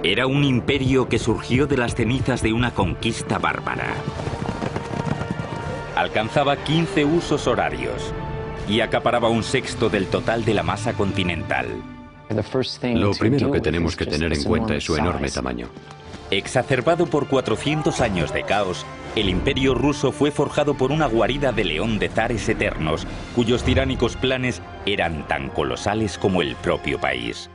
Era un imperio que surgió de las cenizas de una conquista bárbara. Alcanzaba 15 usos horarios y acaparaba un sexto del total de la masa continental. Lo primero que tenemos que tener en cuenta es su enorme tamaño. Exacerbado por 400 años de caos, el imperio ruso fue forjado por una guarida de león de zares eternos, cuyos tiránicos planes eran tan colosales como el propio país.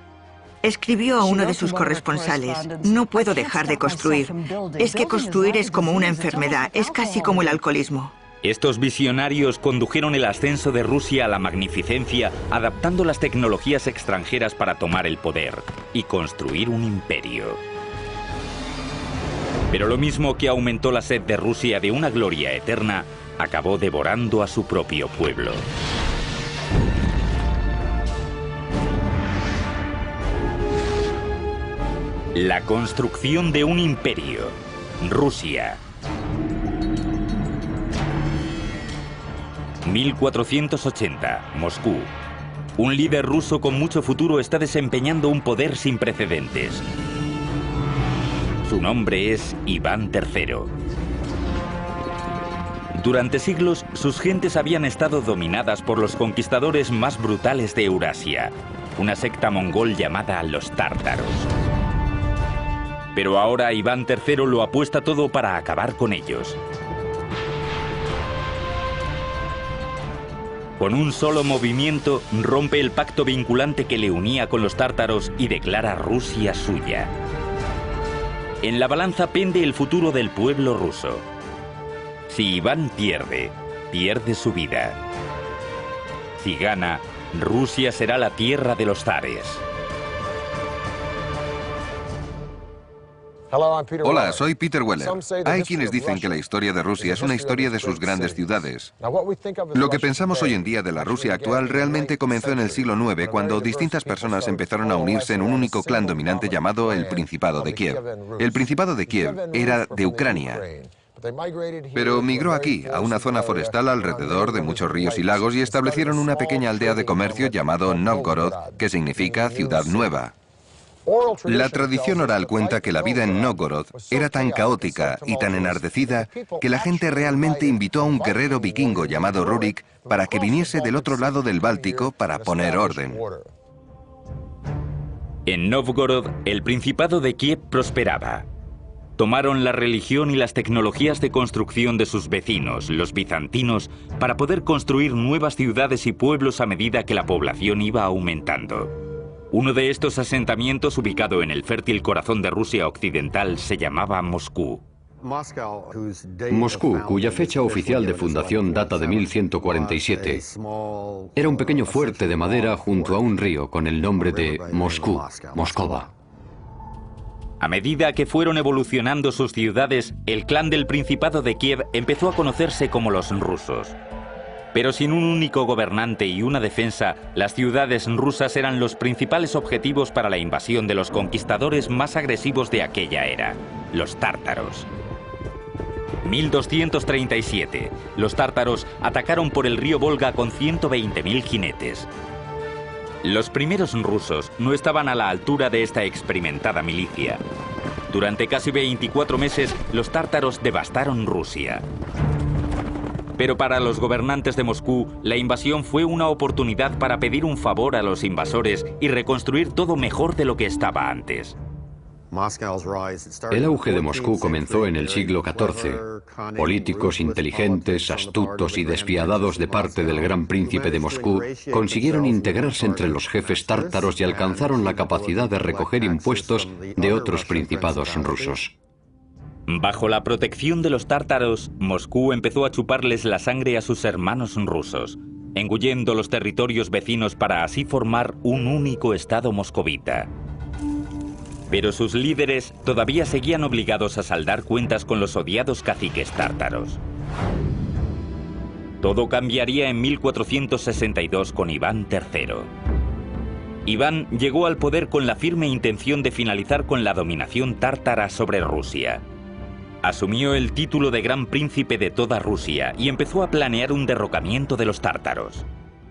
Escribió a uno de sus corresponsales: no puedo dejar de construir. Es que construir es como una enfermedad, es casi como el alcoholismo. Estos visionarios condujeron el ascenso de Rusia a la magnificencia, adaptando las tecnologías extranjeras para tomar el poder y construir un imperio. Pero lo mismo que aumentó la sed de Rusia de una gloria eterna, acabó devorando a su propio pueblo. La construcción de un imperio. Rusia. 1480, Moscú. Un líder ruso con mucho futuro está desempeñando un poder sin precedentes. Su nombre es Iván III. Durante siglos, sus gentes habían estado dominadas por los conquistadores más brutales de Eurasia, una secta mongol llamada los tártaros. Pero ahora Iván III lo apuesta todo para acabar con ellos. Con un solo movimiento, rompe el pacto vinculante que le unía con los tártaros y declara Rusia suya. En la balanza pende el futuro del pueblo ruso. Si Iván pierde, pierde su vida. Si gana, Rusia será la tierra de los zares. Hola, soy Peter Weller. Hay quienes dicen que la historia de Rusia es una historia de sus grandes ciudades. Lo que pensamos hoy en día de la Rusia actual realmente comenzó en el siglo IX, cuando distintas personas empezaron a unirse en un único clan dominante llamado el Principado de Kiev. El Principado de Kiev era de Ucrania, pero migró aquí, a una zona forestal alrededor de muchos ríos y lagos, y establecieron una pequeña aldea de comercio llamado Novgorod, que significa ciudad nueva. La tradición oral cuenta que la vida en Novgorod era tan caótica y tan enardecida que la gente realmente invitó a un guerrero vikingo llamado Rurik para que viniese del otro lado del Báltico para poner orden. En Novgorod, el Principado de Kiev prosperaba. Tomaron la religión y las tecnologías de construcción de sus vecinos, los bizantinos, para poder construir nuevas ciudades y pueblos a medida que la población iba aumentando. Uno de estos asentamientos, ubicado en el fértil corazón de Rusia occidental, se llamaba Moscú. Moscú, cuya fecha oficial de fundación data de 1147, era un pequeño fuerte de madera junto a un río con el nombre de Moscú, Moscova. A medida que fueron evolucionando sus ciudades, el clan del Principado de Kiev empezó a conocerse como los rusos. Pero sin un único gobernante y una defensa, las ciudades rusas eran los principales objetivos para la invasión de los conquistadores más agresivos de aquella era, los tártaros. 1237, los tártaros atacaron por el río Volga con 120.000 jinetes. Los primeros rusos no estaban a la altura de esta experimentada milicia. Durante casi 24 meses, los tártaros devastaron Rusia. Pero para los gobernantes de Moscú, la invasión fue una oportunidad para pedir un favor a los invasores y reconstruir todo mejor de lo que estaba antes. El auge de Moscú comenzó en el siglo XIV. Políticos inteligentes, astutos y despiadados de parte del gran príncipe de Moscú consiguieron integrarse entre los jefes tártaros y alcanzaron la capacidad de recoger impuestos de otros principados rusos. Bajo la protección de los tártaros, Moscú empezó a chuparles la sangre a sus hermanos rusos, engullendo los territorios vecinos para así formar un único estado moscovita. Pero sus líderes todavía seguían obligados a saldar cuentas con los odiados caciques tártaros. Todo cambiaría en 1462 con Iván III. Iván llegó al poder con la firme intención de finalizar con la dominación tártara sobre Rusia. Asumió el título de Gran Príncipe de toda Rusia y empezó a planear un derrocamiento de los tártaros.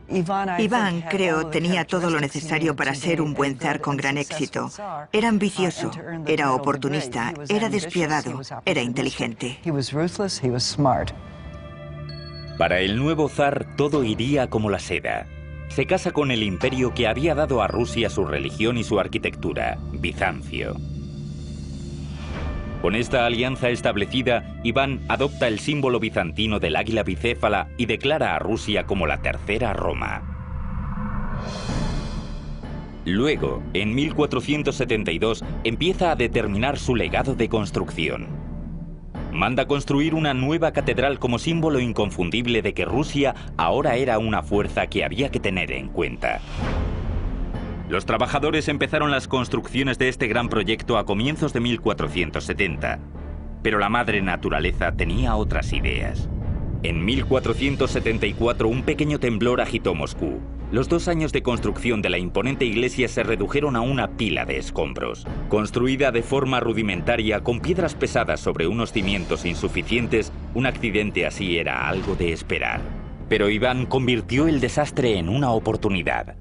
Iván, creo, tenía todo lo necesario para ser un buen zar con gran éxito. Era ambicioso, era oportunista, era despiadado, era inteligente. Para el nuevo zar todo iría como la seda. Se casa con el imperio que había dado a Rusia su religión y su arquitectura, Bizancio. Con esta alianza establecida, Iván adopta el símbolo bizantino del águila bicéfala y declara a Rusia como la tercera Roma. Luego, en 1472, empieza a determinar su legado de construcción. Manda construir una nueva catedral como símbolo inconfundible de que Rusia ahora era una fuerza que había que tener en cuenta. Los trabajadores empezaron las construcciones de este gran proyecto a comienzos de 1470, pero la madre naturaleza tenía otras ideas. En 1474 un pequeño temblor agitó Moscú. Los 2 años de construcción de la imponente iglesia se redujeron a una pila de escombros. Construida de forma rudimentaria, con piedras pesadas sobre unos cimientos insuficientes, un accidente así era algo de esperar. Pero Iván convirtió el desastre en una oportunidad.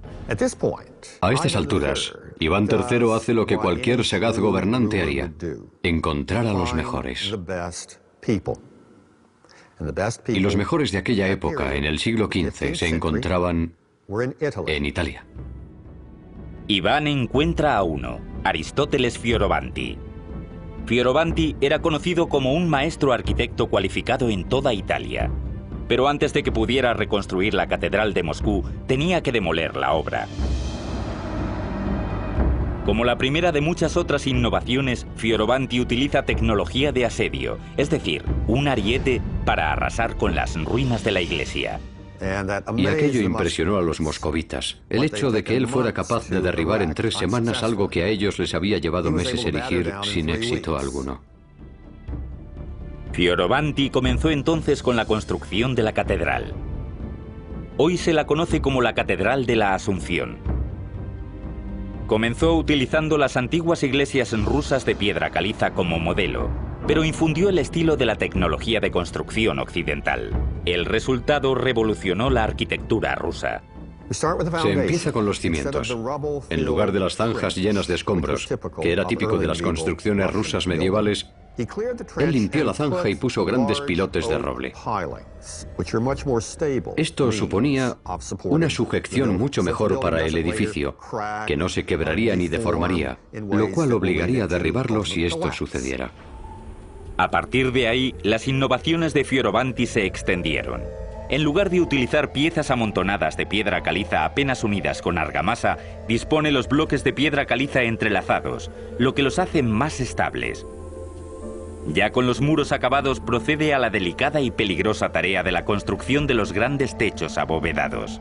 A estas alturas, Iván III hace lo que cualquier sagaz gobernante haría: encontrar a los mejores. Y los mejores de aquella época, en el siglo XV, se encontraban en Italia. Iván encuentra a uno, Aristóteles Fioravanti. Fioravanti era conocido como un maestro arquitecto cualificado en toda Italia. Pero antes de que pudiera reconstruir la Catedral de Moscú, tenía que demoler la obra. Como la primera de muchas otras innovaciones, Fioravanti utiliza tecnología de asedio, es decir, un ariete para arrasar con las ruinas de la iglesia. Y aquello impresionó a los moscovitas, el hecho de que él fuera capaz de derribar en 3 semanas algo que a ellos les había llevado meses erigir sin éxito alguno. Fioravanti comenzó entonces con la construcción de la catedral. Hoy se la conoce como la Catedral de la Asunción. Comenzó utilizando las antiguas iglesias rusas de piedra caliza como modelo, pero infundió el estilo de la tecnología de construcción occidental. El resultado revolucionó la arquitectura rusa. Se empieza con los cimientos. En lugar de las zanjas llenas de escombros, que era típico de las construcciones rusas medievales, él limpió la zanja y puso grandes pilotes de roble. Esto suponía una sujeción mucho mejor para el edificio, que no se quebraría ni deformaría, lo cual obligaría a derribarlo si esto sucediera. A partir de ahí, las innovaciones de Fioravanti se extendieron. En lugar de utilizar piezas amontonadas de piedra caliza apenas unidas con argamasa, dispone los bloques de piedra caliza entrelazados, lo que los hace más estables. Ya con los muros acabados, procede a la delicada y peligrosa tarea de la construcción de los grandes techos abovedados.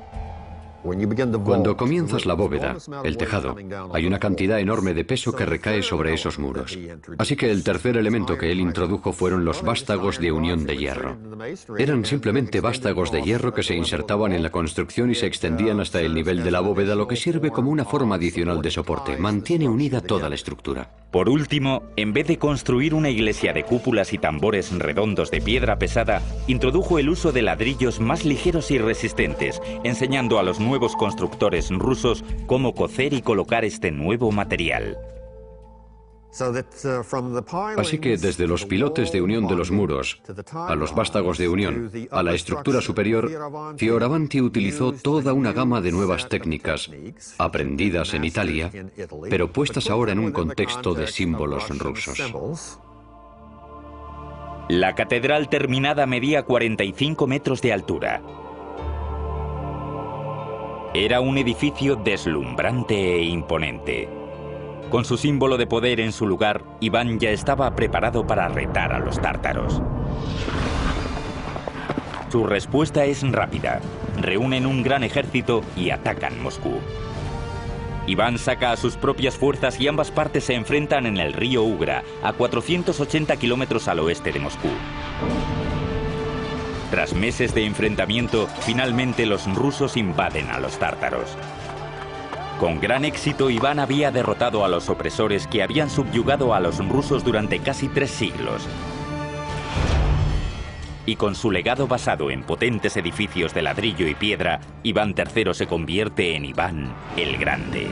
Cuando comienzas la bóveda, el tejado, hay una cantidad enorme de peso que recae sobre esos muros. Así que el tercer elemento que él introdujo fueron los vástagos de unión de hierro. Eran simplemente vástagos de hierro que se insertaban en la construcción y se extendían hasta el nivel de la bóveda, lo que sirve como una forma adicional de soporte. Mantiene unida toda la estructura. Por último, en vez de construir una iglesia de cúpulas y tambores redondos de piedra pesada, introdujo el uso de ladrillos más ligeros y resistentes, enseñando a los nuevos constructores rusos cómo cocer y colocar este nuevo material. Así que desde los pilotes de unión de los muros, a los vástagos de unión, a la estructura superior, Fioravanti utilizó toda una gama de nuevas técnicas, aprendidas en Italia, pero puestas ahora en un contexto de símbolos rusos. La catedral terminada medía 45 metros de altura. Era un edificio deslumbrante e imponente. Con su símbolo de poder en su lugar, Iván ya estaba preparado para retar a los tártaros. Su respuesta es rápida. Reúnen un gran ejército y atacan Moscú. Iván saca a sus propias fuerzas y ambas partes se enfrentan en el río Ugra, a 480 kilómetros al oeste de Moscú. Tras meses de enfrentamiento, finalmente los rusos invaden a los tártaros. Con gran éxito, Iván había derrotado a los opresores que habían subyugado a los rusos durante casi 3 siglos. y con su legado basado en potentes edificios de ladrillo y piedra, Iván III se convierte en Iván el Grande.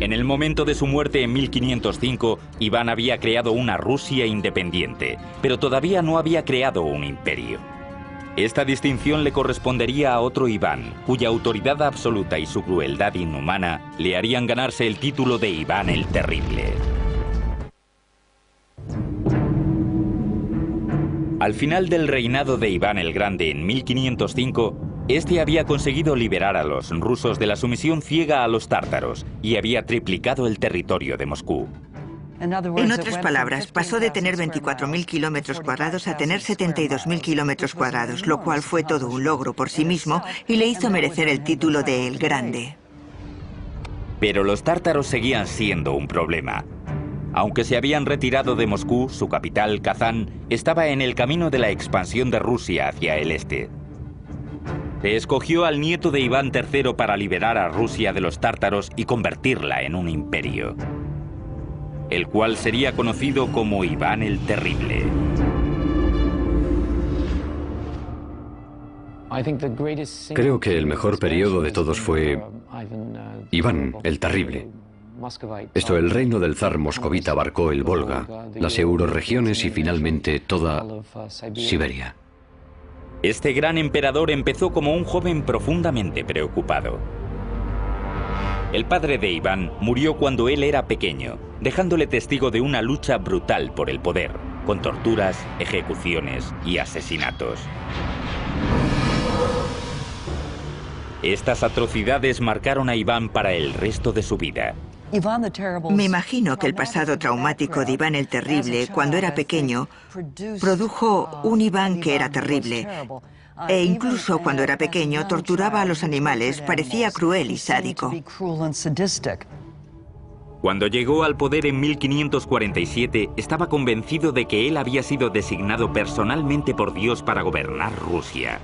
En el momento de su muerte en 1505, Iván había creado una Rusia independiente, pero todavía no había creado un imperio. Esta distinción le correspondería a otro Iván, cuya autoridad absoluta y su crueldad inhumana le harían ganarse el título de Iván el Terrible. Al final del reinado de Iván el Grande en 1505, este había conseguido liberar a los rusos de la sumisión ciega a los tártaros y había triplicado el territorio de Moscú. En otras palabras, pasó de tener 24.000 kilómetros cuadrados a tener 72.000 kilómetros cuadrados, lo cual fue todo un logro por sí mismo y le hizo merecer el título de El Grande. Pero los tártaros seguían siendo un problema. Aunque se habían retirado de Moscú, su capital, Kazán, estaba en el camino de la expansión de Rusia hacia el este. Se escogió al nieto de Iván III para liberar a Rusia de los tártaros y convertirla en un imperio, el cual sería conocido como Iván el Terrible. Creo que el mejor periodo de todos fue Iván el Terrible. Esto, el reino del zar moscovita abarcó el Volga, las euroregiones y finalmente toda Siberia. Este gran emperador empezó como un joven profundamente preocupado. El padre de Iván murió cuando él era pequeño, dejándole testigo de una lucha brutal por el poder, con torturas, ejecuciones y asesinatos. Estas atrocidades marcaron a Iván para el resto de su vida. Me imagino que el pasado traumático de Iván el Terrible, cuando era pequeño, produjo un Iván que era terrible. E incluso cuando era pequeño, torturaba a los animales, parecía cruel y sádico. Cuando llegó al poder en 1547, estaba convencido de que él había sido designado personalmente por Dios para gobernar Rusia.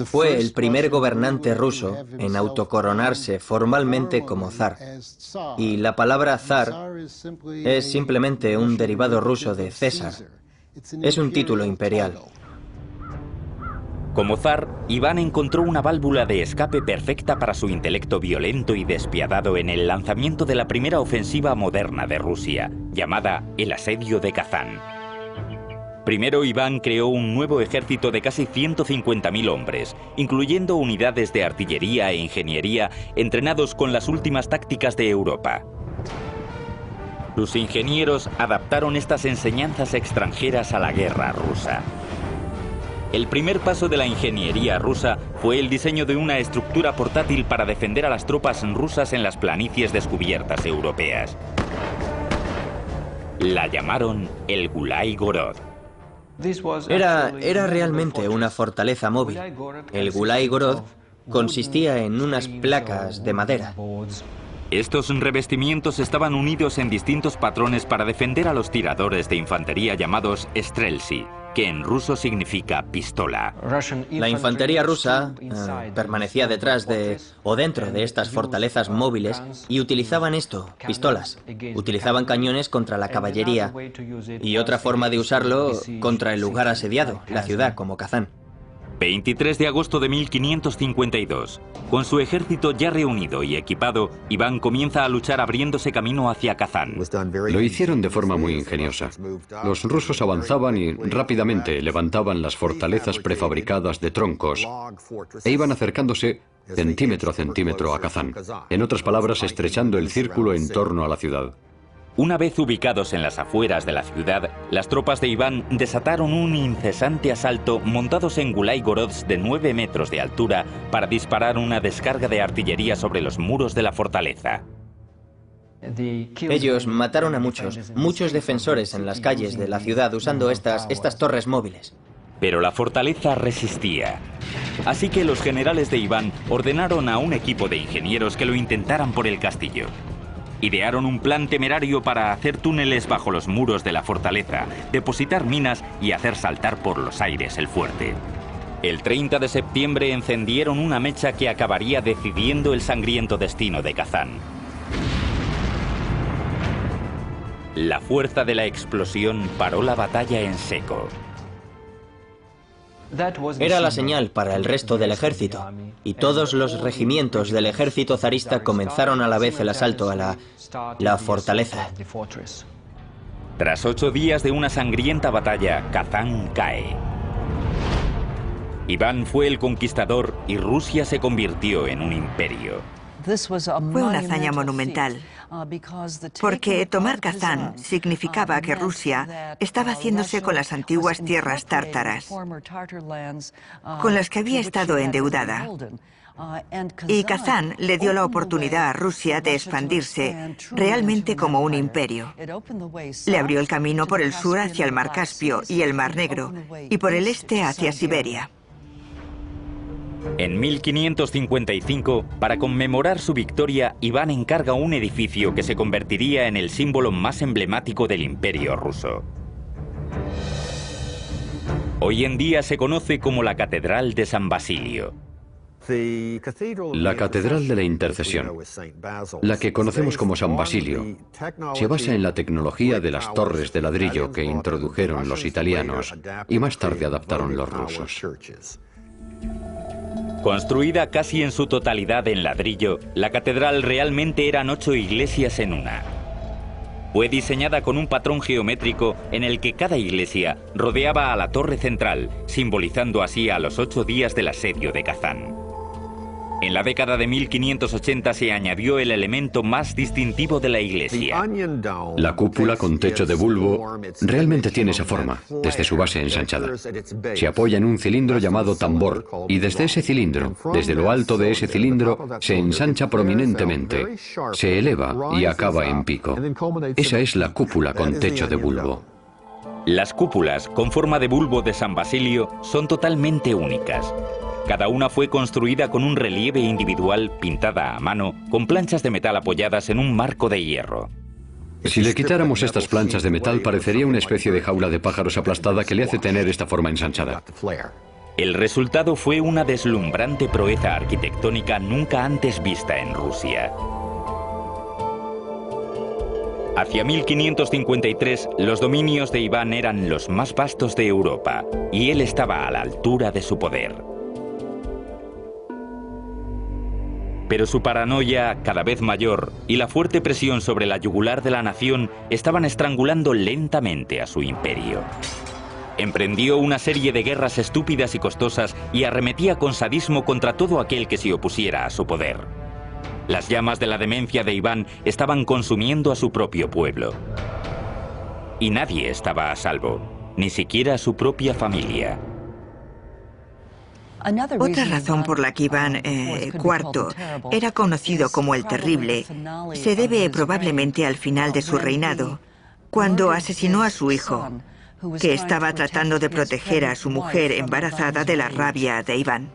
Fue el primer gobernante ruso en autocoronarse formalmente como zar. Y la palabra zar es simplemente un derivado ruso de César. Es un título imperial. Como zar, Iván encontró una válvula de escape perfecta para su intelecto violento y despiadado en el lanzamiento de la primera ofensiva moderna de Rusia, llamada el asedio de Kazán. Primero, Iván creó un nuevo ejército de casi 150.000 hombres, incluyendo unidades de artillería e ingeniería entrenados con las últimas tácticas de Europa. Sus ingenieros adaptaron estas enseñanzas extranjeras a la guerra rusa. El primer paso de la ingeniería rusa fue el diseño de una estructura portátil para defender a las tropas rusas en las planicies descubiertas europeas. La llamaron el Gulai Gorod. Era realmente una fortaleza móvil. El Gulai Gorod consistía en unas placas de madera. Estos revestimientos estaban unidos en distintos patrones para defender a los tiradores de infantería llamados streltsy, que en ruso significa pistola. La infantería rusa permanecía detrás de o dentro de estas fortalezas móviles y utilizaban pistolas. Utilizaban cañones contra la caballería y otra forma de usarlo contra el lugar asediado, la ciudad como Kazán. 23 de agosto de 1552. Con su ejército ya reunido y equipado, Iván comienza a luchar abriéndose camino hacia Kazán. Lo hicieron de forma muy ingeniosa. Los rusos avanzaban y rápidamente levantaban las fortalezas prefabricadas de troncos e iban acercándose centímetro a centímetro a Kazán. En otras palabras, estrechando el círculo en torno a la ciudad. Una vez ubicados en las afueras de la ciudad, las tropas de Iván desataron un incesante asalto montados en Gulai Gorods de 9 metros de altura para disparar una descarga de artillería sobre los muros de la fortaleza. Ellos mataron a muchos defensores en las calles de la ciudad usando estas torres móviles. Pero la fortaleza resistía. Así que los generales de Iván ordenaron a un equipo de ingenieros que lo intentaran por el castillo. Idearon un plan temerario para hacer túneles bajo los muros de la fortaleza, depositar minas y hacer saltar por los aires el fuerte. El 30 de septiembre encendieron una mecha que acabaría decidiendo el sangriento destino de Kazán. La fuerza de la explosión paró la batalla en seco. Era la señal para el resto del ejército, y todos los regimientos del ejército zarista comenzaron a la vez el asalto a la fortaleza. Tras 8 días de una sangrienta batalla, Kazán cae. Iván fue el conquistador y Rusia se convirtió en un imperio. Fue una hazaña monumental, porque tomar Kazán significaba que Rusia estaba haciéndose con las antiguas tierras tártaras, con las que había estado endeudada. Y Kazán le dio la oportunidad a Rusia de expandirse realmente como un imperio. Le abrió el camino por el sur hacia el Mar Caspio y el Mar Negro, y por el este hacia Siberia. En 1555, para conmemorar su victoria, Iván encarga un edificio que se convertiría en el símbolo más emblemático del Imperio ruso. Hoy en día se conoce como la Catedral de San Basilio. La Catedral de la Intercesión, la que conocemos como San Basilio, se basa en la tecnología de las torres de ladrillo que introdujeron los italianos y más tarde adaptaron los rusos. Construida casi en su totalidad en ladrillo, la catedral realmente eran 8 iglesias en una. Fue diseñada con un patrón geométrico en el que cada iglesia rodeaba a la torre central, simbolizando así a los 8 días del asedio de Kazán. En la década de 1580 se añadió el elemento más distintivo de la iglesia. La cúpula con techo de bulbo realmente tiene esa forma, desde su base ensanchada. Se apoya en un cilindro llamado tambor, y desde ese cilindro, desde lo alto de ese cilindro, se ensancha prominentemente, se eleva y acaba en pico. Esa es la cúpula con techo de bulbo. Las cúpulas con forma de bulbo de San Basilio son totalmente únicas. Cada una fue construida con un relieve individual pintada a mano, con planchas de metal apoyadas en un marco de hierro. Si le quitáramos estas planchas de metal, parecería una especie de jaula de pájaros aplastada que le hace tener esta forma ensanchada. El resultado fue una deslumbrante proeza arquitectónica nunca antes vista en Rusia. Hacia 1553, los dominios de Iván eran los más vastos de Europa, y él estaba a la altura de su poder. Pero su paranoia, cada vez mayor, y la fuerte presión sobre la yugular de la nación estaban estrangulando lentamente a su imperio. Emprendió una serie de guerras estúpidas y costosas y arremetía con sadismo contra todo aquel que se opusiera a su poder. Las llamas de la demencia de Iván estaban consumiendo a su propio pueblo. Y nadie estaba a salvo, ni siquiera su propia familia. Otra razón por la que Iván IV era conocido como el Terrible se debe probablemente al final de su reinado, cuando asesinó a su hijo, que estaba tratando de proteger a su mujer embarazada de la rabia de Iván.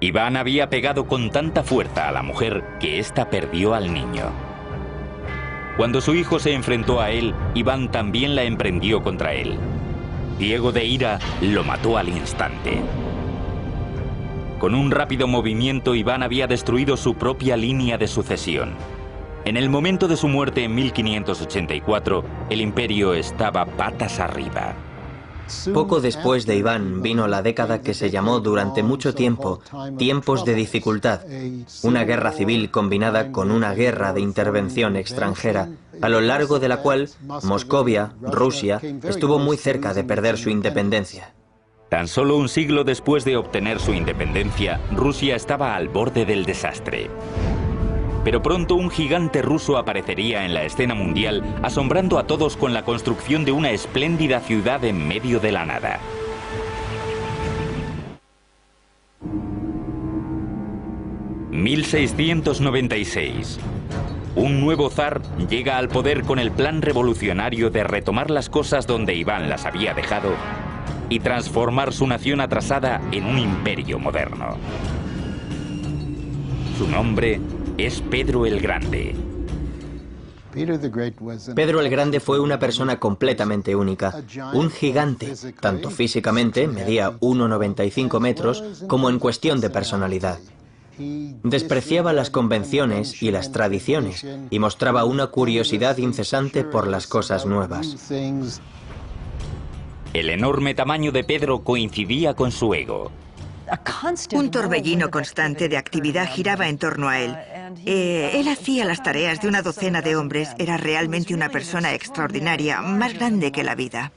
Iván había pegado con tanta fuerza a la mujer que ésta perdió al niño. Cuando su hijo se enfrentó a él, Iván también la emprendió contra él. Ciego de ira, lo mató al instante. Con un rápido movimiento, Iván había destruido su propia línea de sucesión. En el momento de su muerte en 1584, el imperio estaba patas arriba. Poco después de Iván vino la década que se llamó durante mucho tiempo tiempos de dificultad, una guerra civil combinada con una guerra de intervención extranjera, a lo largo de la cual Moscovia, Rusia, estuvo muy cerca de perder su independencia. Tan solo un siglo después de obtener su independencia, Rusia estaba al borde del desastre. Pero pronto un gigante ruso aparecería en la escena mundial, asombrando a todos con la construcción de una espléndida ciudad en medio de la nada. ...1696... Un nuevo zar llega al poder con el plan revolucionario de retomar las cosas donde Iván las había dejado y transformar su nación atrasada en un imperio moderno. Su nombre es Pedro el Grande. Pedro el Grande fue una persona completamente única, un gigante, tanto físicamente, medía 1,95 metros, como en cuestión de personalidad. Despreciaba las convenciones y las tradiciones y mostraba una curiosidad incesante por las cosas nuevas. El enorme tamaño de Pedro coincidía con su ego. Un torbellino constante de actividad giraba en torno a él. Él hacía las tareas de una docena de hombres. Era realmente una persona extraordinaria, más grande que la vida.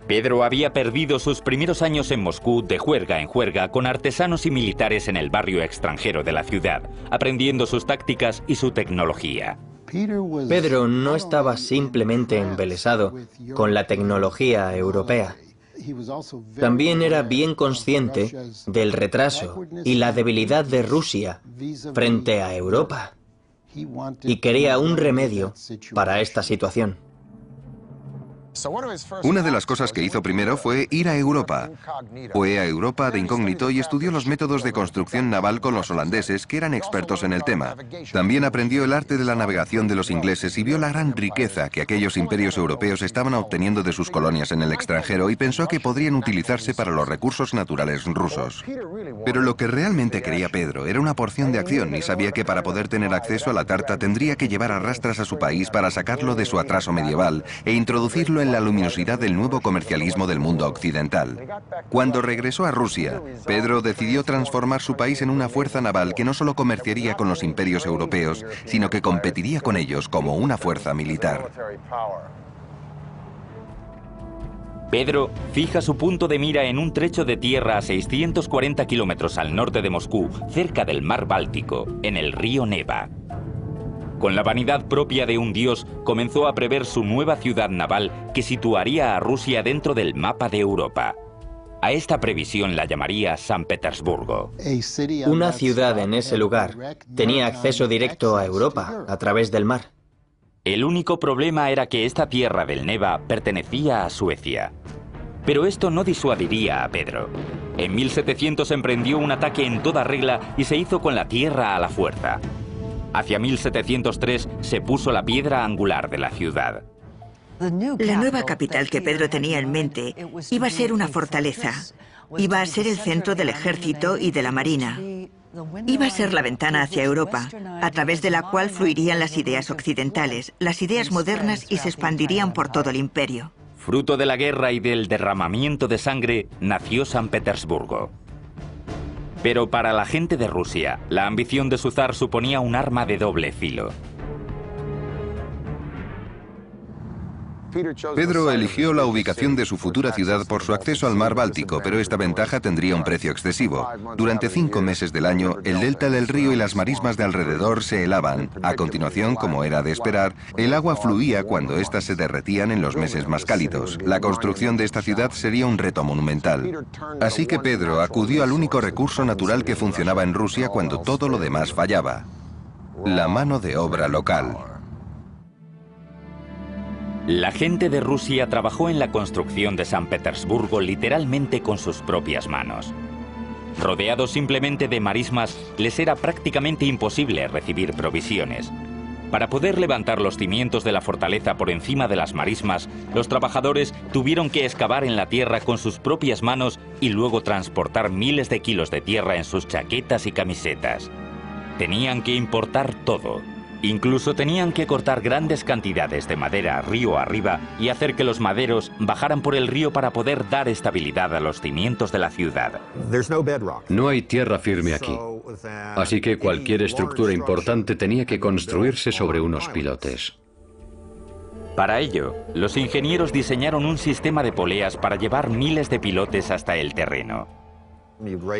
Pedro había perdido sus primeros años en Moscú de juerga en juerga con artesanos y militares en el barrio extranjero de la ciudad, aprendiendo sus tácticas y su tecnología. Pedro no estaba simplemente embelesado con la tecnología europea. También era bien consciente del retraso y la debilidad de Rusia frente a Europa y quería un remedio para esta situación. Una de las cosas que hizo primero fue ir a Europa. Fue a Europa de incógnito y estudió los métodos de construcción naval con los holandeses, que eran expertos en el tema. También aprendió el arte de la navegación de los ingleses y vio la gran riqueza que aquellos imperios europeos estaban obteniendo de sus colonias en el extranjero y pensó que podrían utilizarse para los recursos naturales rusos. Pero lo que realmente quería Pedro era una porción de acción y sabía que para poder tener acceso a la tarta tendría que llevar a rastras a su país para sacarlo de su atraso medieval e introducirlo en la luminosidad del nuevo comercialismo del mundo occidental. Cuando regresó a Rusia, Pedro decidió transformar su país en una fuerza naval que no solo comerciaría con los imperios europeos, sino que competiría con ellos como una fuerza militar. Pedro fija su punto de mira en un trecho de tierra a 640 kilómetros al norte de Moscú, cerca del mar Báltico, en el río Neva. Con la vanidad propia de un dios, comenzó a prever su nueva ciudad naval que situaría a Rusia dentro del mapa de Europa. A esta previsión la llamaría San Petersburgo. Una ciudad en ese lugar tenía acceso directo a Europa a través del mar. El único problema era que esta tierra del Neva pertenecía a Suecia. Pero esto no disuadiría a Pedro. En 1700 emprendió un ataque en toda regla y se hizo con la tierra a la fuerza. Hacia 1703 se puso la piedra angular de la ciudad. La nueva capital que Pedro tenía en mente iba a ser una fortaleza. Iba a ser el centro del ejército y de la marina. Iba a ser la ventana hacia Europa, a través de la cual fluirían las ideas occidentales, las ideas modernas y se expandirían por todo el imperio. Fruto de la guerra y del derramamiento de sangre, nació San Petersburgo. Pero para la gente de Rusia, la ambición de su zar suponía un arma de doble filo. Pedro eligió la ubicación de su futura ciudad por su acceso al mar Báltico, pero esta ventaja tendría un precio excesivo. Durante 5 meses del año, el delta del río y las marismas de alrededor se helaban. A continuación, como era de esperar, el agua fluía cuando éstas se derretían en los meses más cálidos. La construcción de esta ciudad sería un reto monumental. Así que Pedro acudió al único recurso natural que funcionaba en Rusia cuando todo lo demás fallaba: la mano de obra local. La gente de Rusia trabajó en la construcción de San Petersburgo literalmente con sus propias manos. Rodeados simplemente de marismas, les era prácticamente imposible recibir provisiones. Para poder levantar los cimientos de la fortaleza por encima de las marismas, los trabajadores tuvieron que excavar en la tierra con sus propias manos y luego transportar miles de kilos de tierra en sus chaquetas y camisetas. Tenían que importar todo. Incluso tenían que cortar grandes cantidades de madera río arriba y hacer que los maderos bajaran por el río para poder dar estabilidad a los cimientos de la ciudad. No hay tierra firme aquí, así que cualquier estructura importante tenía que construirse sobre unos pilotes. Para ello, los ingenieros diseñaron un sistema de poleas para llevar miles de pilotes hasta el terreno.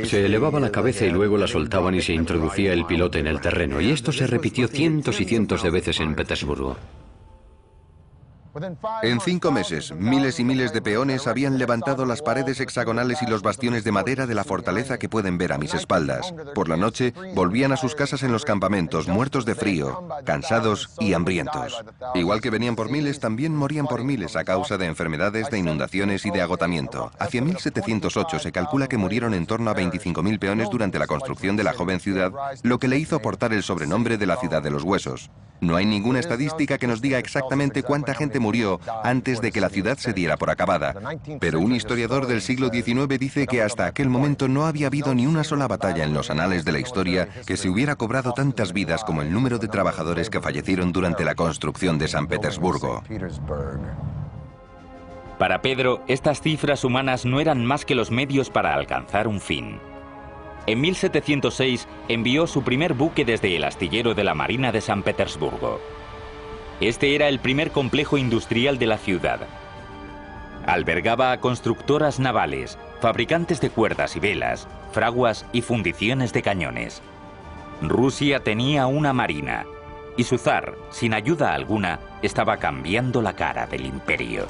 Se elevaba la cabeza y luego la soltaban y se introducía el pilote en el terreno, y esto se repitió cientos y cientos de veces en Petersburgo. En 5 meses, miles y miles de peones habían levantado las paredes hexagonales y los bastiones de madera de la fortaleza que pueden ver a mis espaldas. Por la noche, volvían a sus casas en los campamentos, muertos de frío, cansados y hambrientos. Igual que venían por miles, también morían por miles a causa de enfermedades, de inundaciones y de agotamiento. Hacia 1708 se calcula que murieron en torno a 25.000 peones durante la construcción de la joven ciudad, lo que le hizo portar el sobrenombre de la ciudad de los huesos. No hay ninguna estadística que nos diga exactamente cuánta gente murió antes de que la ciudad se diera por acabada. Pero un historiador del siglo XIX dice que hasta aquel momento no había habido ni una sola batalla en los anales de la historia que se hubiera cobrado tantas vidas como el número de trabajadores que fallecieron durante la construcción de San Petersburgo. Para Pedro, estas cifras humanas no eran más que los medios para alcanzar un fin. En 1706 envió su primer buque desde el astillero de la Marina de San Petersburgo. Este era el primer complejo industrial de la ciudad. Albergaba a constructoras navales, fabricantes de cuerdas y velas, fraguas y fundiciones de cañones. Rusia tenía una marina, y su zar, sin ayuda alguna, estaba cambiando la cara del imperio.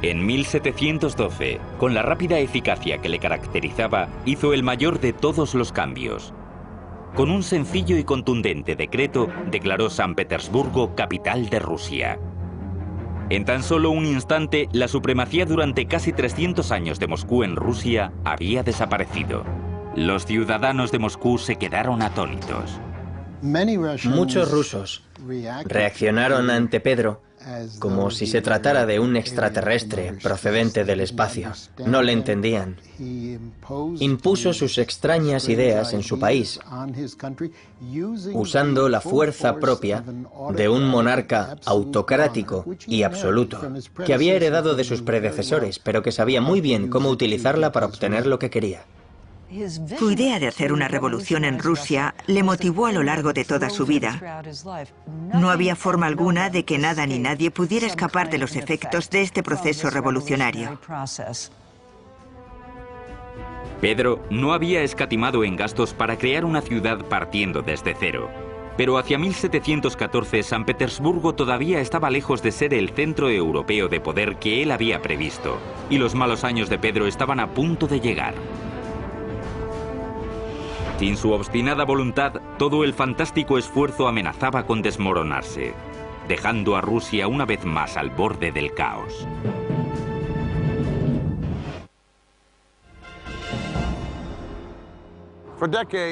En 1712, con la rápida eficacia que le caracterizaba, hizo el mayor de todos los cambios. Con un sencillo y contundente decreto, declaró San Petersburgo capital de Rusia. En tan solo un instante, la supremacía durante casi 300 años de Moscú en Rusia había desaparecido. Los ciudadanos de Moscú se quedaron atónitos. Muchos rusos reaccionaron ante Pedro como si se tratara de un extraterrestre procedente del espacio. No le entendían. Impuso sus extrañas ideas en su país, usando la fuerza propia de un monarca autocrático y absoluto, que había heredado de sus predecesores, pero que sabía muy bien cómo utilizarla para obtener lo que quería. Su idea de hacer una revolución en Rusia le motivó a lo largo de toda su vida. No había forma alguna de que nada ni nadie pudiera escapar de los efectos de este proceso revolucionario. Pedro no había escatimado en gastos para crear una ciudad partiendo desde cero. Pero hacia 1714 San Petersburgo todavía estaba lejos de ser el centro europeo de poder que él había previsto, y los malos años de Pedro estaban a punto de llegar. Sin su obstinada voluntad, todo el fantástico esfuerzo amenazaba con desmoronarse, dejando a Rusia una vez más al borde del caos.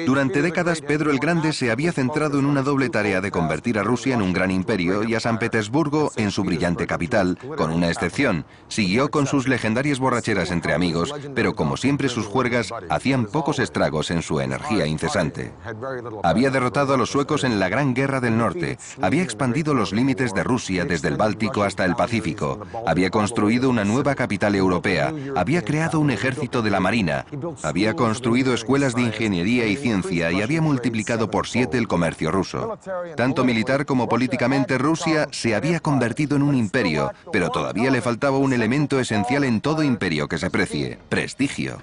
Durante décadas, Pedro el Grande se había centrado en una doble tarea de convertir a Rusia en un gran imperio y a San Petersburgo en su brillante capital, con una excepción. Siguió con sus legendarias borracheras entre amigos, pero como siempre sus juergas hacían pocos estragos en su energía incesante. Había derrotado a los suecos en la Gran Guerra del Norte, había expandido los límites de Rusia desde el Báltico hasta el Pacífico, había construido una nueva capital europea, había creado un ejército de la Marina, había construido escuelas de ingeniería y ciencia y había multiplicado por 7 el comercio ruso. Tanto militar como políticamente Rusia se había convertido en un imperio, pero todavía le faltaba un elemento esencial en todo imperio que se precie: prestigio.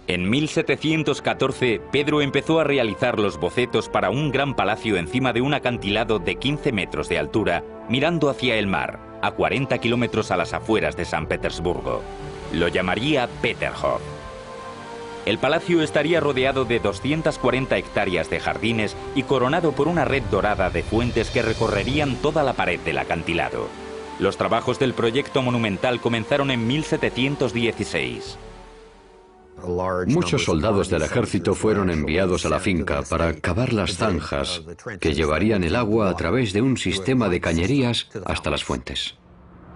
En 1714, Pedro empezó a realizar los bocetos para un gran palacio encima de un acantilado de 15 metros de altura, mirando hacia el mar, a 40 kilómetros a las afueras de San Petersburgo. Lo llamaría Peterhof. El palacio estaría rodeado de 240 hectáreas de jardines y coronado por una red dorada de fuentes que recorrerían toda la pared del acantilado. Los trabajos del proyecto monumental comenzaron en 1716. Muchos soldados del ejército fueron enviados a la finca para cavar las zanjas que llevarían el agua a través de un sistema de cañerías hasta las fuentes.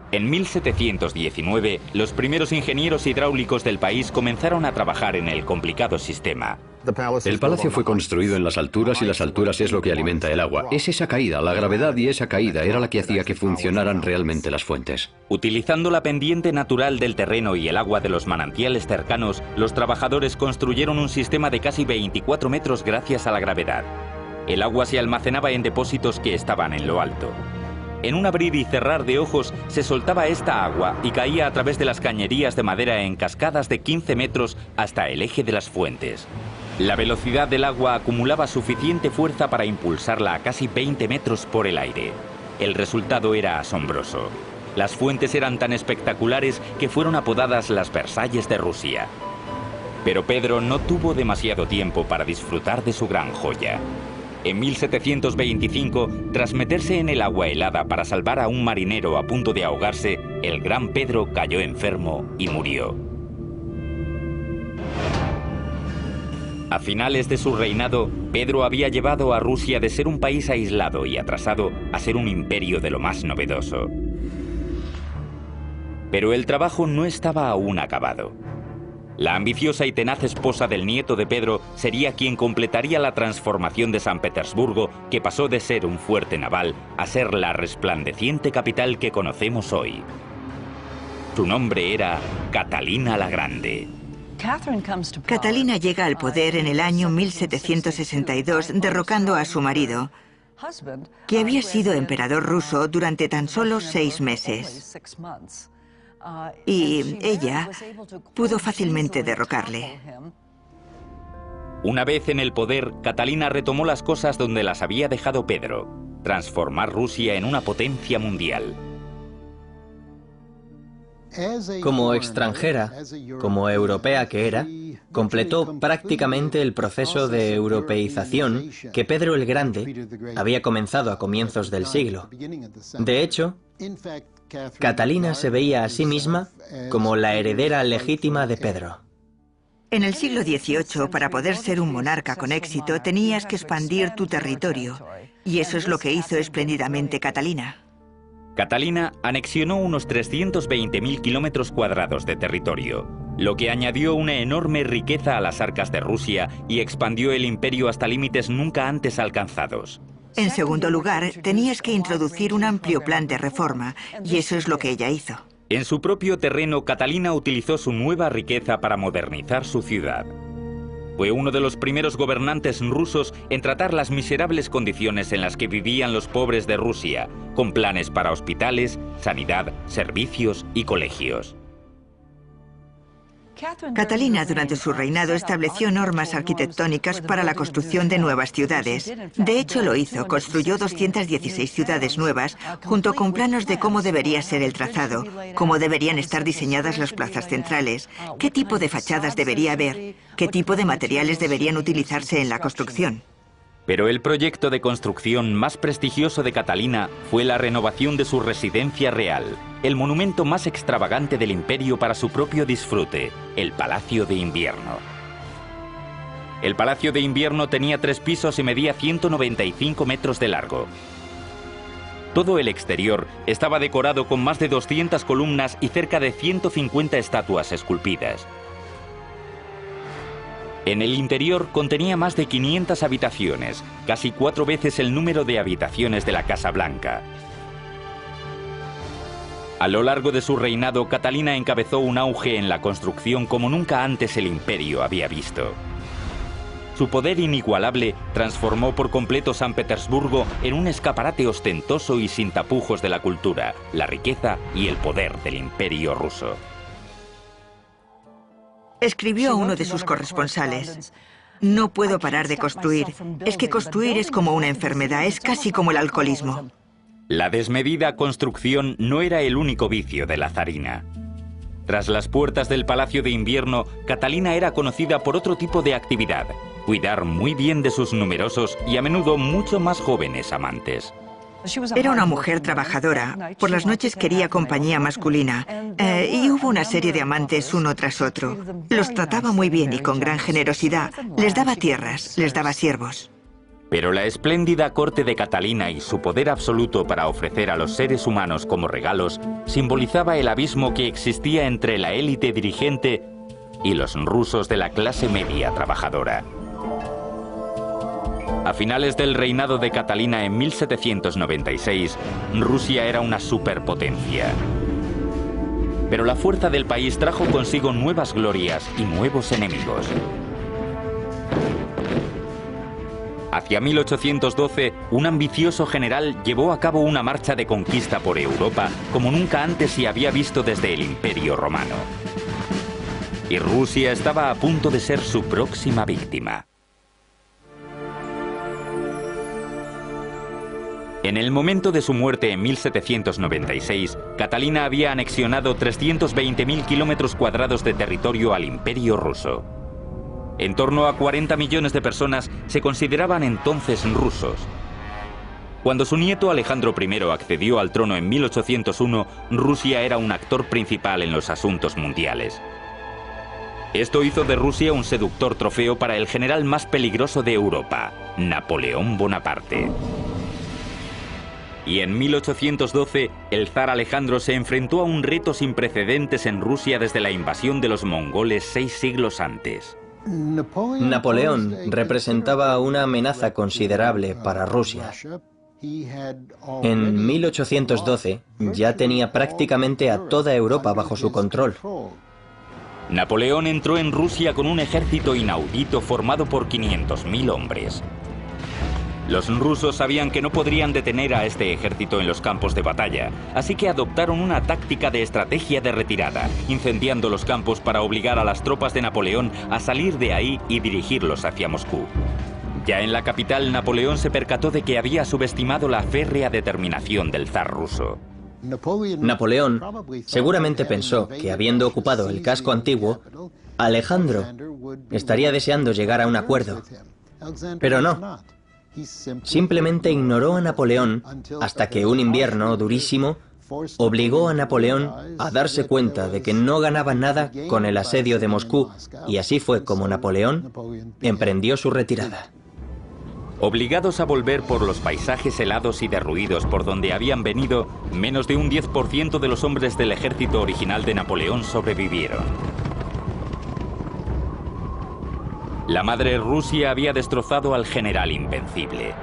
En 1719, los primeros ingenieros hidráulicos del país comenzaron a trabajar en el complicado sistema. El palacio fue construido en las alturas y las alturas es lo que alimenta el agua. Es esa caída, la gravedad y esa caída era la que hacía que funcionaran realmente las fuentes. Utilizando la pendiente natural del terreno y el agua de los manantiales cercanos, los trabajadores construyeron un sistema de casi 24 metros gracias a la gravedad. El agua se almacenaba en depósitos que estaban en lo alto. En un abrir y cerrar de ojos se soltaba esta agua y caía a través de las cañerías de madera en cascadas de 15 metros hasta el eje de las fuentes. La velocidad del agua acumulaba suficiente fuerza para impulsarla a casi 20 metros por el aire. El resultado era asombroso. Las fuentes eran tan espectaculares que fueron apodadas las Versalles de Rusia. Pero Pedro no tuvo demasiado tiempo para disfrutar de su gran joya. En 1725, tras meterse en el agua helada para salvar a un marinero a punto de ahogarse, el gran Pedro cayó enfermo y murió. A finales de su reinado, Pedro había llevado a Rusia de ser un país aislado y atrasado a ser un imperio de lo más novedoso. Pero el trabajo no estaba aún acabado. La ambiciosa y tenaz esposa del nieto de Pedro sería quien completaría la transformación de San Petersburgo, que pasó de ser un fuerte naval a ser la resplandeciente capital que conocemos hoy. Su nombre era Catalina la Grande. Catalina llega al poder en el año 1762, derrocando a su marido, que había sido emperador ruso durante tan solo 6 meses. Y ella pudo fácilmente derrocarle. Una vez en el poder, Catalina retomó las cosas donde las había dejado Pedro: transformar Rusia en una potencia mundial. Como extranjera, como europea que era, completó prácticamente el proceso de europeización que Pedro el Grande había comenzado a comienzos del siglo. De hecho, Catalina se veía a sí misma como la heredera legítima de Pedro. En el siglo XVIII, para poder ser un monarca con éxito, tenías que expandir tu territorio, y eso es lo que hizo espléndidamente Catalina. Catalina anexionó unos 320.000 kilómetros cuadrados de territorio, lo que añadió una enorme riqueza a las arcas de Rusia y expandió el imperio hasta límites nunca antes alcanzados. En segundo lugar, tenías que introducir un amplio plan de reforma, y eso es lo que ella hizo. En su propio terreno, Catalina utilizó su nueva riqueza para modernizar su ciudad. Fue uno de los primeros gobernantes rusos en tratar las miserables condiciones en las que vivían los pobres de Rusia, con planes para hospitales, sanidad, servicios y colegios. Catalina, durante su reinado, estableció normas arquitectónicas para la construcción de nuevas ciudades. De hecho, lo hizo. Construyó 216 ciudades nuevas, junto con planos de cómo debería ser el trazado, cómo deberían estar diseñadas las plazas centrales, qué tipo de fachadas debería haber, qué tipo de materiales deberían utilizarse en la construcción. Pero el proyecto de construcción más prestigioso de Catalina fue la renovación de su residencia real, el monumento más extravagante del imperio para su propio disfrute, el Palacio de Invierno. El Palacio de Invierno tenía 3 pisos y medía 195 metros de largo. Todo el exterior estaba decorado con más de 200 columnas y cerca de 150 estatuas esculpidas. En el interior contenía más de 500 habitaciones, casi 4 veces el número de habitaciones de la Casa Blanca. A lo largo de su reinado, Catalina encabezó un auge en la construcción como nunca antes el imperio había visto. Su poder inigualable transformó por completo San Petersburgo en un escaparate ostentoso y sin tapujos de la cultura, la riqueza y el poder del imperio ruso. Escribió a uno de sus corresponsales: "No puedo parar de construir. Es que construir es como una enfermedad, es casi como el alcoholismo". La desmedida construcción no era el único vicio de la zarina. Tras las puertas del Palacio de Invierno, Catalina era conocida por otro tipo de actividad: cuidar muy bien de sus numerosos y a menudo mucho más jóvenes amantes. Era una mujer trabajadora. Por las noches quería compañía masculina. Y hubo una serie de amantes uno tras otro. Los trataba muy bien y con gran generosidad. Les daba tierras, les daba siervos. Pero la espléndida corte de Catalina y su poder absoluto para ofrecer a los seres humanos como regalos simbolizaba el abismo que existía entre la élite dirigente y los rusos de la clase media trabajadora. A finales del reinado de Catalina en 1796, Rusia era una superpotencia. Pero la fuerza del país trajo consigo nuevas glorias y nuevos enemigos. Hacia 1812, un ambicioso general llevó a cabo una marcha de conquista por Europa como nunca antes se había visto desde el Imperio Romano. Y Rusia estaba a punto de ser su próxima víctima. En el momento de su muerte en 1796, Catalina había anexionado 320.000 kilómetros cuadrados de territorio al Imperio ruso. En torno a 40 millones de personas se consideraban entonces rusos. Cuando su nieto Alejandro I accedió al trono en 1801, Rusia era un actor principal en los asuntos mundiales. Esto hizo de Rusia un seductor trofeo para el general más peligroso de Europa, Napoleón Bonaparte. Y en 1812, el zar Alejandro se enfrentó a un reto sin precedentes en Rusia desde la invasión de los mongoles 6 siglos antes. Napoleón representaba una amenaza considerable para Rusia. En 1812 ya tenía prácticamente a toda Europa bajo su control. Napoleón entró en Rusia con un ejército inaudito formado por 500.000 hombres. Los rusos sabían que no podrían detener a este ejército en los campos de batalla, así que adoptaron una táctica de estrategia de retirada, incendiando los campos para obligar a las tropas de Napoleón a salir de ahí y dirigirlos hacia Moscú. Ya en la capital, Napoleón se percató de que había subestimado la férrea determinación del zar ruso. Napoleón seguramente pensó que, habiendo ocupado el casco antiguo, Alejandro estaría deseando llegar a un acuerdo. Pero no. Simplemente ignoró a Napoleón hasta que un invierno durísimo obligó a Napoleón a darse cuenta de que no ganaba nada con el asedio de Moscú, y así fue como Napoleón emprendió su retirada. Obligados a volver por los paisajes helados y derruidos por donde habían venido, menos de un 10% de los hombres del ejército original de Napoleón sobrevivieron. La madre Rusia había destrozado al general invencible.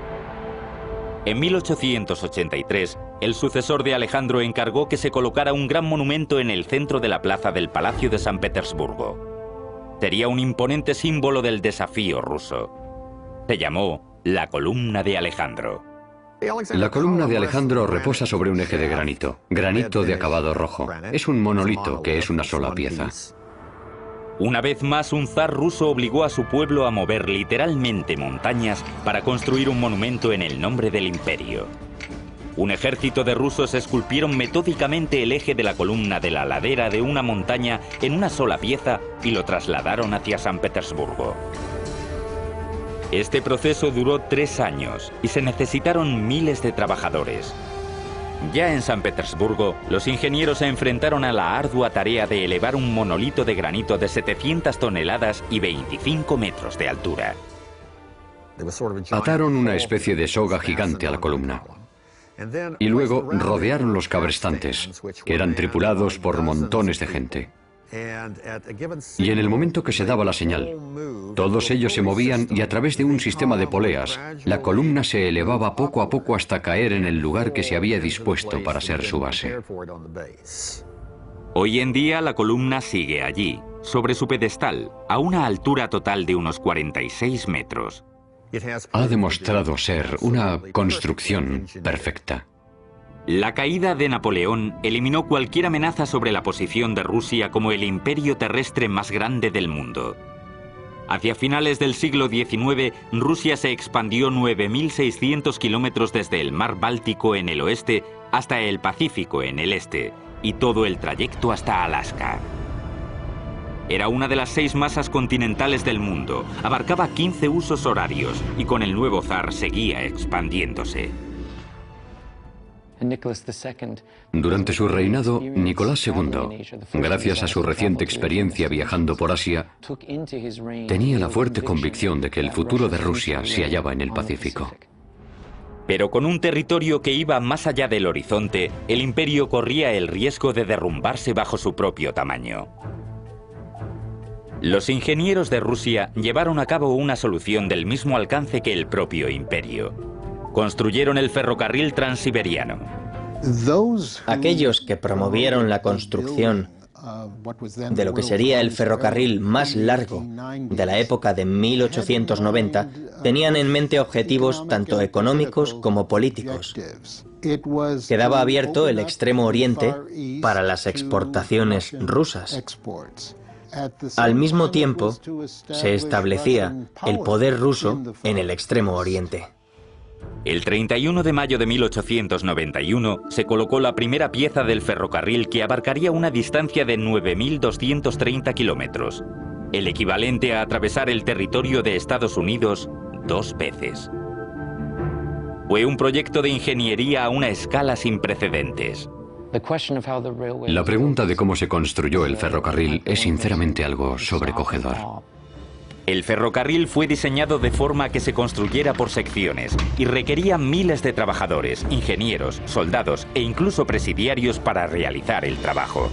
En 1883, el sucesor de Alejandro encargó que se colocara un gran monumento en el centro de la plaza del Palacio de San Petersburgo. Sería un imponente símbolo del desafío ruso. Se llamó la Columna de Alejandro. La columna de Alejandro reposa sobre un eje de granito de acabado rojo. Es un monolito que es una sola pieza. Una vez más, un zar ruso obligó a su pueblo a mover literalmente montañas para construir un monumento en el nombre del imperio. Un ejército de rusos esculpieron metódicamente el eje de la columna de la ladera de una montaña en una sola pieza y lo trasladaron hacia San Petersburgo. Este proceso duró 3 años y se necesitaron miles de trabajadores. Ya en San Petersburgo, los ingenieros se enfrentaron a la ardua tarea de elevar un monolito de granito de 700 toneladas y 25 metros de altura. Ataron una especie de soga gigante a la columna. Y luego rodearon los cabrestantes, que eran tripulados por montones de gente. Y en el momento que se daba la señal, todos ellos se movían y a través de un sistema de poleas, la columna se elevaba poco a poco hasta caer en el lugar que se había dispuesto para ser su base. Hoy en día la columna sigue allí, sobre su pedestal, a una altura total de unos 46 metros. Ha demostrado ser una construcción perfecta. La caída de Napoleón eliminó cualquier amenaza sobre la posición de Rusia como el imperio terrestre más grande del mundo. Hacia finales del siglo XIX, Rusia se expandió 9.600 kilómetros desde el mar Báltico en el oeste hasta el Pacífico en el este, y todo el trayecto hasta Alaska. Era una de las 6 masas continentales del mundo, abarcaba 15 usos horarios y con el nuevo zar seguía expandiéndose. Durante su reinado, Nicolás II, gracias a su reciente experiencia viajando por Asia, tenía la fuerte convicción de que el futuro de Rusia se hallaba en el Pacífico. Pero con un territorio que iba más allá del horizonte, el imperio corría el riesgo de derrumbarse bajo su propio tamaño. Los ingenieros de Rusia llevaron a cabo una solución del mismo alcance que el propio imperio. Construyeron el ferrocarril transiberiano. Aquellos que promovieron la construcción de lo que sería el ferrocarril más largo de la época de 1890 tenían en mente objetivos tanto económicos como políticos. Quedaba abierto el Extremo Oriente para las exportaciones rusas. Al mismo tiempo, se establecía el poder ruso en el Extremo Oriente. El 31 de mayo de 1891 se colocó la primera pieza del ferrocarril que abarcaría una distancia de 9.230 kilómetros, el equivalente a atravesar el territorio de Estados Unidos 2 veces. Fue un proyecto de ingeniería a una escala sin precedentes. La pregunta de cómo se construyó el ferrocarril es sinceramente algo sobrecogedor. El ferrocarril fue diseñado de forma que se construyera por secciones y requería miles de trabajadores, ingenieros, soldados e incluso presidiarios para realizar el trabajo.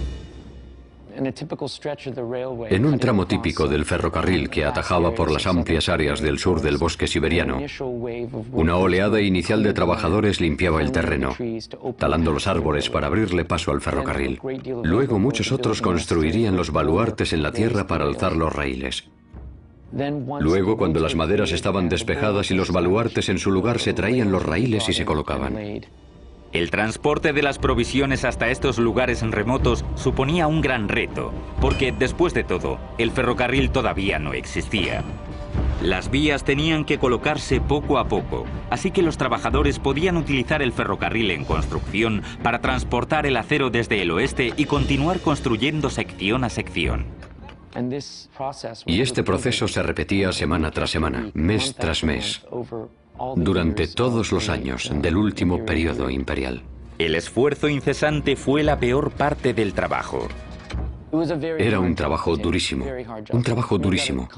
En un tramo típico del ferrocarril que atajaba por las amplias áreas del sur del bosque siberiano, una oleada inicial de trabajadores limpiaba el terreno, talando los árboles para abrirle paso al ferrocarril. Luego muchos otros construirían los baluartes en la tierra para alzar los raíles. Luego, cuando las maderas estaban despejadas y los baluartes en su lugar, se traían los raíles y se colocaban. El transporte de las provisiones hasta estos lugares remotos suponía un gran reto, porque, después de todo, el ferrocarril todavía no existía. Las vías tenían que colocarse poco a poco, así que los trabajadores podían utilizar el ferrocarril en construcción para transportar el acero desde el oeste y continuar construyendo sección a sección. Y este proceso se repetía semana tras semana, mes tras mes, durante todos los años del último periodo imperial. El esfuerzo incesante fue la peor parte del trabajo. Era un trabajo durísimo, un trabajo durísimo.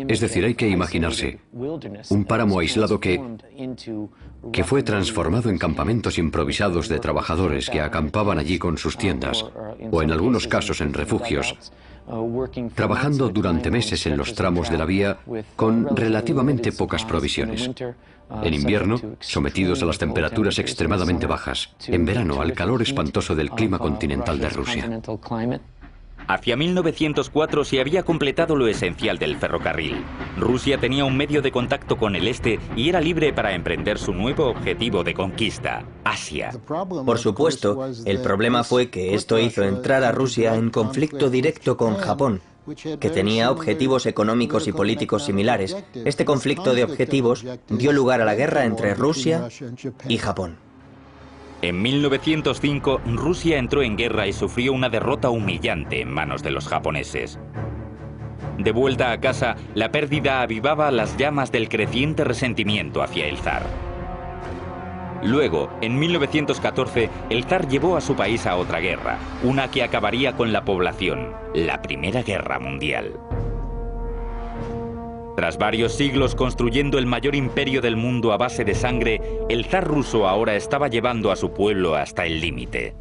Es decir, hay que imaginarse un páramo aislado que fue transformado en campamentos improvisados de trabajadores que acampaban allí con sus tiendas, o en algunos casos en refugios, trabajando durante meses en los tramos de la vía con relativamente pocas provisiones. En invierno, sometidos a las temperaturas extremadamente bajas. En verano, al calor espantoso del clima continental de Rusia. Hacia 1904 se había completado lo esencial del ferrocarril. Rusia tenía un medio de contacto con el este y era libre para emprender su nuevo objetivo de conquista, Asia. Por supuesto, el problema fue que esto hizo entrar a Rusia en conflicto directo con Japón, que tenía objetivos económicos y políticos similares. Este conflicto de objetivos dio lugar a la guerra entre Rusia y Japón. En 1905, Rusia entró en guerra y sufrió una derrota humillante en manos de los japoneses. De vuelta a casa, la pérdida avivaba las llamas del creciente resentimiento hacia el zar. Luego, en 1914, el zar llevó a su país a otra guerra, una que acabaría con la población, la Primera Guerra Mundial. Tras varios siglos construyendo el mayor imperio del mundo a base de sangre, el zar ruso ahora estaba llevando a su pueblo hasta el límite.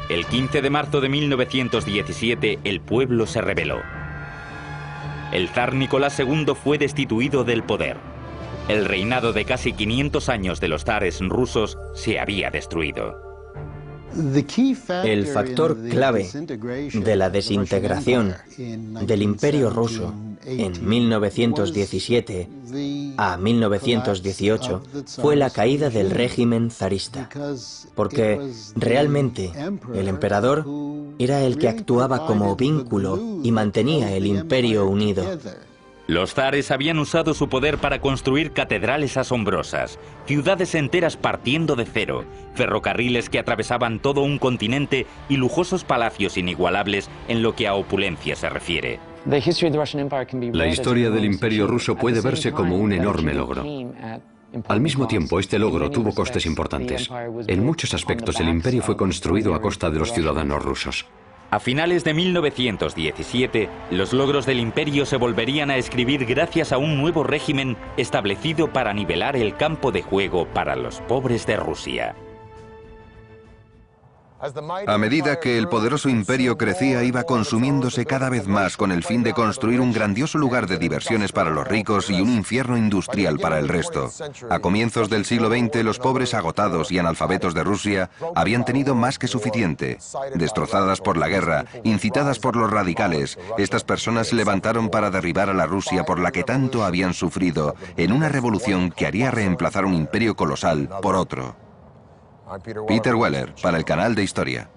El 15 de marzo de 1917, el pueblo se rebeló. El zar Nicolás II fue destituido del poder. El reinado de casi 500 años de los zares rusos se había destruido. El factor clave de la desintegración del Imperio ruso en 1917 a 1918 fue la caída del régimen zarista, porque realmente el emperador era el que actuaba como vínculo y mantenía el imperio unido. Los zares habían usado su poder para construir catedrales asombrosas, ciudades enteras partiendo de cero, ferrocarriles que atravesaban todo un continente y lujosos palacios inigualables en lo que a opulencia se refiere. La historia del Imperio ruso puede verse como un enorme logro. Al mismo tiempo, este logro tuvo costes importantes. En muchos aspectos, el imperio fue construido a costa de los ciudadanos rusos. A finales de 1917, los logros del imperio se volverían a escribir gracias a un nuevo régimen establecido para nivelar el campo de juego para los pobres de Rusia. A medida que el poderoso imperio crecía, iba consumiéndose cada vez más con el fin de construir un grandioso lugar de diversiones para los ricos y un infierno industrial para el resto. A comienzos del siglo XX, los pobres agotados y analfabetos de Rusia habían tenido más que suficiente. Destrozadas por la guerra, incitadas por los radicales, estas personas se levantaron para derribar a la Rusia por la que tanto habían sufrido, en una revolución que haría reemplazar un imperio colosal por otro. Peter Weller, para el canal de Historia.